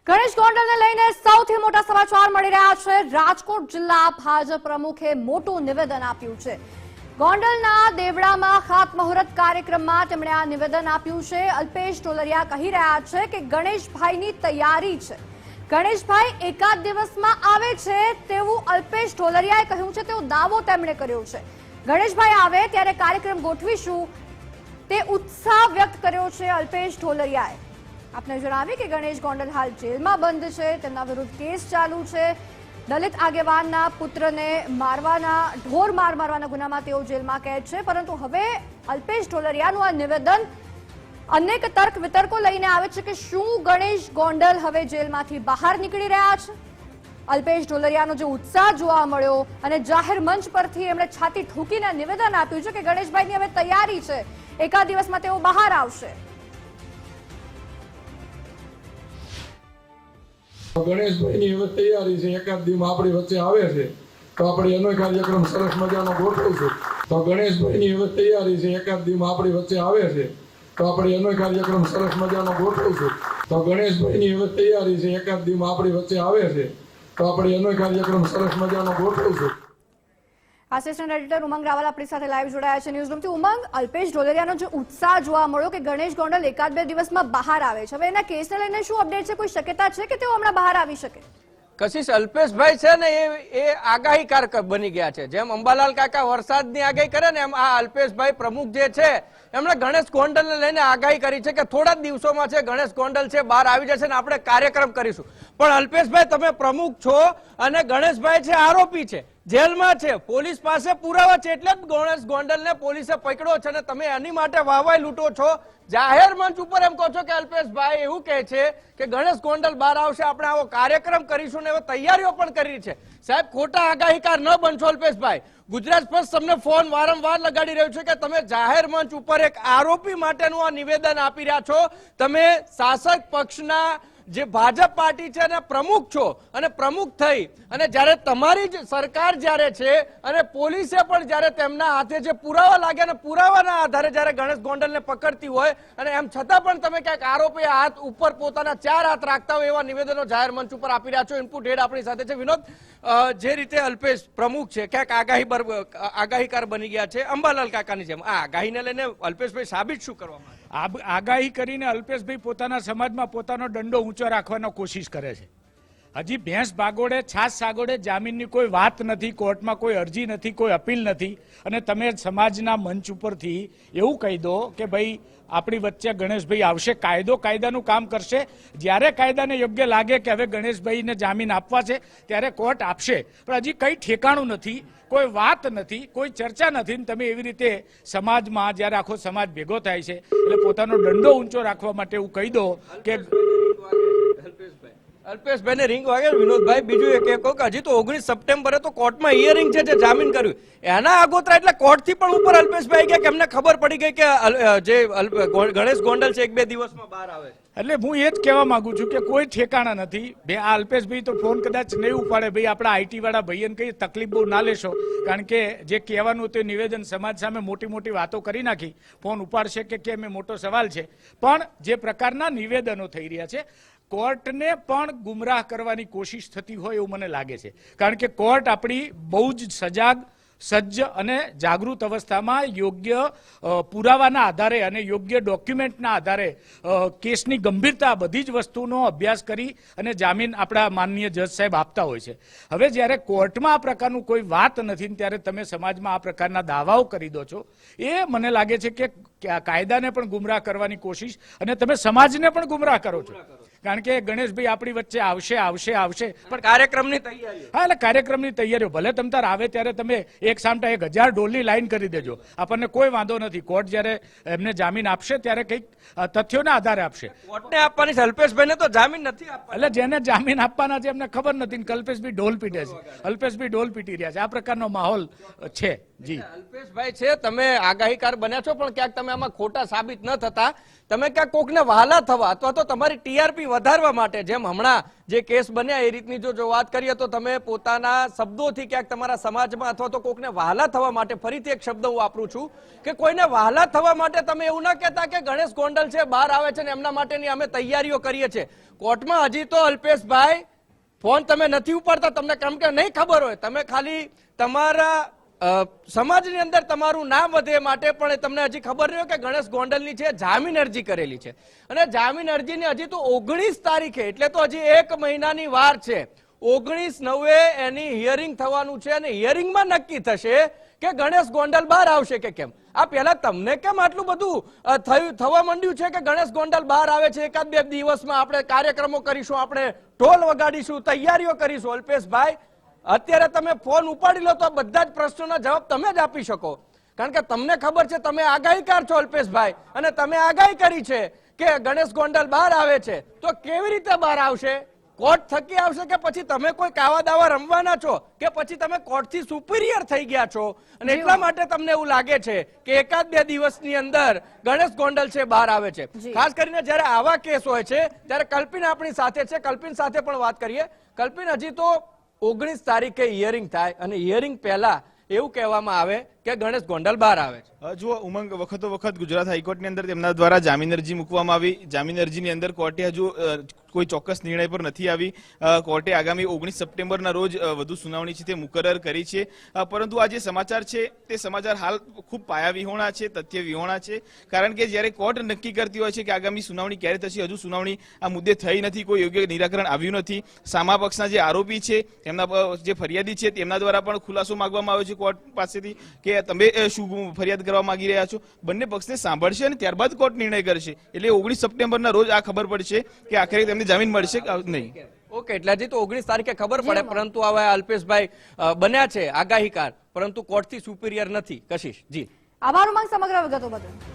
ગણેશ ગોંડલને લઈને સૌથી મોટા સમાચાર મળી રહ્યા છે। રાજકોટ જિલ્લા ભાજપ પ્રમુખે મોટું નિવેદન આપ્યું છે। ગોંડલના દેવડામાં ખાતમુહૂર્ત કાર્યક્રમમાં તેમણે આ નિવેદન આપ્યું છે। અલ્પેશ ઢોલરિયા કહી રહ્યા છે કે ગણેશભાઈની તૈયારી છે। ગણેશભાઈ એકાદ દિવસમાં આવે છે તેવું અલ્પેશ ઢોલરિયાએ કહ્યું છે, તેવો દાવો તેમણે કર્યો છે। ગણેશભાઈ આવે ત્યારે કાર્યક્રમ ગોઠવીશું તે ઉત્સાહ વ્યક્ત કર્યો છે અલ્પેશ ઢોલરિયાએ। આપને જણાવી કે ગણેશ ગોંડલ હાલ જેલમાં બંધ છે, તેમના વિરુદ્ધ કેસ ચાલુ છે। દલિત આગેવાનના પુત્રને ઢોર મારવાના ગુનામાં તેઓ જેલમાં કેદ છે, પરંતુ હવે અલ્પેશ ઢોલરિયાનું આ નિવેદન અનેક તર્ક વિતર્કો લઈને આવે છે કે શું ગણેશ ગોંડલ હવે જેલમાંથી બહાર નીકળી રહ્યા છે। અલ્પેશ ઢોલરિયાનો જે ઉત્સાહ જોવા મળ્યો અને જાહેર મંચ પરથી એમણે છાતી ઠોકીને નિવેદન આપ્યું છે કે ગણેશભાઈની હવે તૈયારી છે, એકાદ દિવસમાં તેઓ બહાર આવશે। ગણેશભાઈની હવે તૈયારી છે, એકાદ દિવસ આપણી વચ્ચે આવે છે તો આપણે એનો કાર્યક્રમ સરસ મજાનો ગોઠવશું। તો ગણેશભાઈની હવે તૈયારી છે, એકાદ દિવસ આપણી વચ્ચે આવે છે તો આપણે એનો કાર્યક્રમ સરસ મજાનો ગોઠવશું। તો ગણેશભાઈની હવે તૈયારી છે, એકાદ દિવસ આપણી વચ્ચે આવે છે તો આપણે એનો કાર્યક્રમ સરસ મજાનો ગોઠવશું। આસિસ્ટન્ટ એડિટર ઉમંગ રાવલ આપણી સાથે લાઈવ જોડાયા છે ન્યૂઝરૂમથી। ઉમંગ, અલ્પેશ ઢોલરિયાનો જે ઉત્સાહ જોવા મળ્યો કે ગણેશ ગોંડલ એકાદ બે દિવસમાં બહાર આવે છે, હવે એના કેસને લઈને શું અપડેટ છે? કોઈ શક્યતા છે કે તેઓ હમણાં બહાર આવી શકે? કશિશ, અલ્પેશભાઈ છે ને એ આગાહીકાર બની ગયા છે। જેમ અંબાલાલ કાકા વરસાદની આગાહી કરે ને એમ આ અલ્પેશભાઈ પ્રમુખ જે છે એમણે ગણેશ ગોંડલને લઈને આગાહી કરી છે કે થોડા દિવસોમાં છે ગણેશ ગોંડલ છે બહાર આવી જશે ને આપણે કાર્યક્રમ કરીશું। પણ અલ્પેશભાઈ, તમે પ્રમુખ છો અને ગણેશભાઈ છે આરોપી છે, જેલમાં છે, પોલીસ પાસે પુરાવા છે, એટલે જ ગણેશ ગોંડલને પોલીસે પકડ્યો છે અને તમે એની માટે વાહવાઈ લૂંટો છો। જાહેર મંચ ઉપર એમ કહો છો કે અલ્પેશભાઈ એવું કહે છે કે ગણેશ ગોંડલ બહાર આવશે, આપણે આવો કાર્યક્રમ કરીશું ને એવો તૈયારીઓ પણ કરી છે। સાહેબ, ખોટા આગાહીકાર ન બનશો અલ્પેશભાઈ। ગુજરાત ફર્સ્ટ તમને ફોન વારંવાર લગાડી રહ્યું છે કે તમે જાહેર મંચ ઉપર એક આરોપી માટેનું આ નિવેદન આપી રહ્યા છો। તમે શાસક પક્ષના જે ભાજપ પાર્ટી છે એના પ્રમુખ છો અને પ્રમુખ થઈ અને જ્યારે તમારી જ સરકાર જ્યારે છે અને પોલીસે પણ જ્યારે તેમના હાથે જે પુરાવા લાગ્યા અને પુરાવાના આધારે જ્યારે ગણેશ ગોંડલને પકડતી હોય અને એમ છતાં પણ તમે ક્યાંક આરોપી હાથ ઉપર પોતાના 4 હાથ રાખતા હોય એવા નિવેદનો જાહેર મંચ ઉપર આપી રહ્યા છો। ઇનપુટ હેડ આપણી સાથે છે વિનોદ। જે રીતે અલ્પેશ પ્રમુખ છે ક્યાંક આગાહીકાર બની ગયા છે અંબાલાલ કાકાની જેમ, આ આગાહીને લઈને અલ્પેશભાઈ સાબિત શું કરવા માંગે? આગાહી કરીને અલ્પેશભાઈ પોતાના સમાજમાં પોતાનો દંડો ઊંચો રાખવાનો કોશિશ કરે છે। હજી ભેંસ ભાગોડે છાસ સાગોડે જામીનની કોઈ વાત નથી, કોર્ટમાં કોઈ અરજી નથી, કોઈ અપીલ નથી, અને તમે સમાજના મંચ ઉપરથી એવું કહી દો કે ભાઈ આપણી વચ્ચે ગણેશભાઈ આવશે, કાયદાનું કામ કરશે। જ્યારે કાયદાને યોગ્ય લાગે કે હવે ગણેશભાઈને જામીન આપવા છે ત્યારે કોર્ટ આપશે, પણ હજી કંઈ ઠેકાણું નથી, કોઈ વાત નથી, કોઈ ચર્ચા નથી। તમે એવી રીતે સમાજમાં જ્યારે આખો સમાજ ભેગો થાય છે એટલે પોતાનો દંડો ઊંચો રાખવા માટે એવું કહી દો કે અલ્પેશભાઈને રિંગ વાગે વિનોદભાઈ। બીજું એક કહું કે હજી તો 19 સપ્ટેમ્બરે તો કોર્ટમાં હિયરિંગ છે જે જામીન કર્યું એના આગોતરા એટલે કોર્ટથી પણ ઉપર અલ્પેશભાઈ ગયા કે એમને ખબર પડી ગઈ કે જે ગણેશ ગોંડલ છે 1-2 દિવસમાં બહાર આવે। એટલે હું એ જ કહેવા માંગુ છું કે કોઈ ઠેકાણા નથી। આ અલ્પેશભાઈ તો ફોન કદાચ નહીં ઉપાડે, ભાઈ આપણા આઈટી વાળા ભાઈને કઈ તકલીફ બહુ ના લેશો, કારણ કે જે કહેવાનું તે નિવેદન સમાજ સામે મોટી વાતો કરી નાખી, ફોન ઉપાડશે કે કેમ એ મોટો સવાલ છે। પણ જે પ્રકારના નિવેદનો થઈ રહ્યા છે કોર્ટને પણ ગુમરાહ કરવાની કોશિશ થતી હોય એવું મને લાગે છે, કારણ કે કોર્ટ આપણી બહુ જ સજ્જ અને જાગૃત અવસ્થામાં યોગ્ય પુરાવાના આધારે અને યોગ્ય ડોક્યુમેન્ટના આધારે કેસની ગંભીરતા બધી જ વસ્તુનો અભ્યાસ કરી અને જામીન આપણા માનનીય જજ સાહેબ આપતા હોય છે। હવે જ્યારે કોર્ટમાં આ પ્રકારનું કોઈ વાત નથી ત્યારે તમે સમાજમાં આ પ્રકારના દાવાઓ કરી દો છો, એ મને લાગે છે કે કાયદાને પણ ગુમરાહ કરવાની કોશિશ અને તમે સમાજને પણ ગુમરાહ કરો છો, કારણ કે ગણેશભાઈ આપણી વચ્ચે આવશે પણ કાર્યક્રમની તૈયારી, હા, એટલે કાર્યક્રમની તૈયારીઓ ભલે તમ તાર આવે ત્યારે તમે એક સામટા 1000 ઢોલની લાઈન કરી દેજો, આપણને કોઈ વાંધો નથી। કોર્ટ જ્યારે એમને જામીન આપશે ત્યારે કંઈક તથ્યોના આધારે આપશે। કોર્ટને આપવાની છે, અલ્પેશભાઈને તો જામીન નથી આપવાની, એટલે જેને જામીન આપવાના છે એમને ખબર નથી, કલ્પેશભાઈ ઢોલ પીટે છે, અલ્પેશભાઈ ઢોલ પીટી રહ્યા છે, આ પ્રકારનો માહોલ છે। જી અલ્પેશભાઈ છે, તમે આગાહીકાર બન્યા છો પણ ક્યાંક તમે આમાં ખોટા સાબિત ન થતા તમે ક્યાંક કોકને વહાલા થવા અથવા તો તમારી ટીઆરપી વધારવા માટે, જેમ હમણાં જે કેસ બન્યા એ રીતની જો વાત કરીએ તો તમે પોતાના શબ્દોથી ક્યાંક તમારા સમાજમાં અથવા તો કોકને વહાલા થવા માટે, ફરીથી એક શબ્દ હું વાપરું છું કે કોઈને વહાલા થવા માટે તમે એવું ના કહેતા કે ગણેશ ગોંડલ છે બહાર આવે છે ને એમના માટેની અમે તૈયારીઓ કરીએ છીએ. કોર્ટમાં હજી તો અલ્પેશભાઈ ફોન તમે નથી ઉપાડતા, તમને કેમ કે નહીં ખબર હોય, તમે ખાલી તમારા સમાજની અંદર તમારું નામ વધે માટે, પણ તમને હજી ખબર નહીં હોય કે ગણેશ ગોંડલની છે જામીન અરજી કરેલી છે અને જામીન અરજીની હજી તો 19 તારીખે, એટલે તો હજી 1 મહિનાની વાર છે. 19/9 એની હિયરિંગ થવાનું છે અને હિયરિંગમાં નક્કી થશે કે ગણેશ ગોંડલ બહાર આવશે કે કેમ. આ પહેલા તમને કેમ આટલું બધું થવા માંડ્યું છે કે ગણેશ ગોંડલ બહાર આવે છે, 1-2 દિવસમાં આપણે કાર્યક્રમો કરીશું, આપણે ઢોલ વગાડીશું, તૈયારીઓ કરીશું? અલ્પેશભાઈ, અત્યારે તમે ફોન ઉપાડી લો તો બધા જ પ્રશ્નોના જવાબ તમે જ આપી શકો, કારણ કે તમને ખબર છે, તમે આગાહીકાર છો અલ્પેશભાઈ, અને તમે આગાહી કરી છે કે ગણેશ ગોંડલ બહાર આવે છે. તો કેવી રીતે બહાર આવશે? કોર્ટ થકી આવશે કે પછી તમે કોઈ કાવા દાવા રમવાના છો કે પછી તમે કોર્ટથી સુપિરિયર થઈ ગયા છો અને એટલા માટે તમને એવું લાગે છે કે 1-2 દિવસની અંદર ગણેશ ગોંડલ છે બહાર આવે છે? ખાસ કરીને જ્યારે આવા કેસ હોય છે ત્યારે કલ્પિન આપણી સાથે છે, કલ્પિન સાથે પણ વાત કરીએ. કલ્પિન, હજી તો 19 તારીખે હિયરિંગ થાય અને હિયરિંગ પહેલા એવું કહેવામાં આવે કે ગણેશ ગોંડલ બહાર આવે છે. જો ઉમંગ, વખતો વખત ગુજરાત હાઈકોર્ટની અંદર તેમના દ્વારા જામીન અરજી મૂકવામાં આવી. જામીન અરજીની અંદર કોર્ટે હજુ કોઈ ચોક્કસ નિર્ણય પર નથી આવી. કોર્ટે આગામી 19 સપ્ટેમ્બરના રોજ વધુ સુનાવણી છે તે મુકરર કરી છે. પરંતુ આ જે સમાચાર છે તે સમાચાર હાલ ખૂબ પાયાવિહોણા છે, તથ્ય વિહોણા છે, કારણ કે જ્યારે કોર્ટ નક્કી કરતી હોય છે કે આગામી સુનાવણી ક્યારે થશે, હજુ સુનાવણી આ મુદ્દે થઈ નથી, કોઈ યોગ્ય નિરાકરણ આવ્યું નથી. સામા પક્ષના જે આરોપી છે, એમના જે ફરિયાદી છે તેમના દ્વારા પણ ખુલાસો માંગવામાં આવ્યો છે કોર્ટ પાસેથી કે તમે શું ફરિયાદ કરવા માંગી રહ્યા છો. બંને પક્ષને સાંભળશે અને ત્યારબાદ કોર્ટ નિર્ણય કરશે. એટલે 19 સપ્ટેમ્બરના રોજ આ ખબર પડશે કે આખરે તેમને જામીન મળશે કે નહીં. ઓકે, એટલે હજી તો 19 તારીખે ખબર પડે, પરંતુ હવે અલ્પેશભાઈ બન્યા છે આગાહીકાર, પરંતુ કોર્ટથી સુપિરિયર નથી. કશિશ જી, આભાર ઉમંગ સમગ્ર વિગતો બદલ.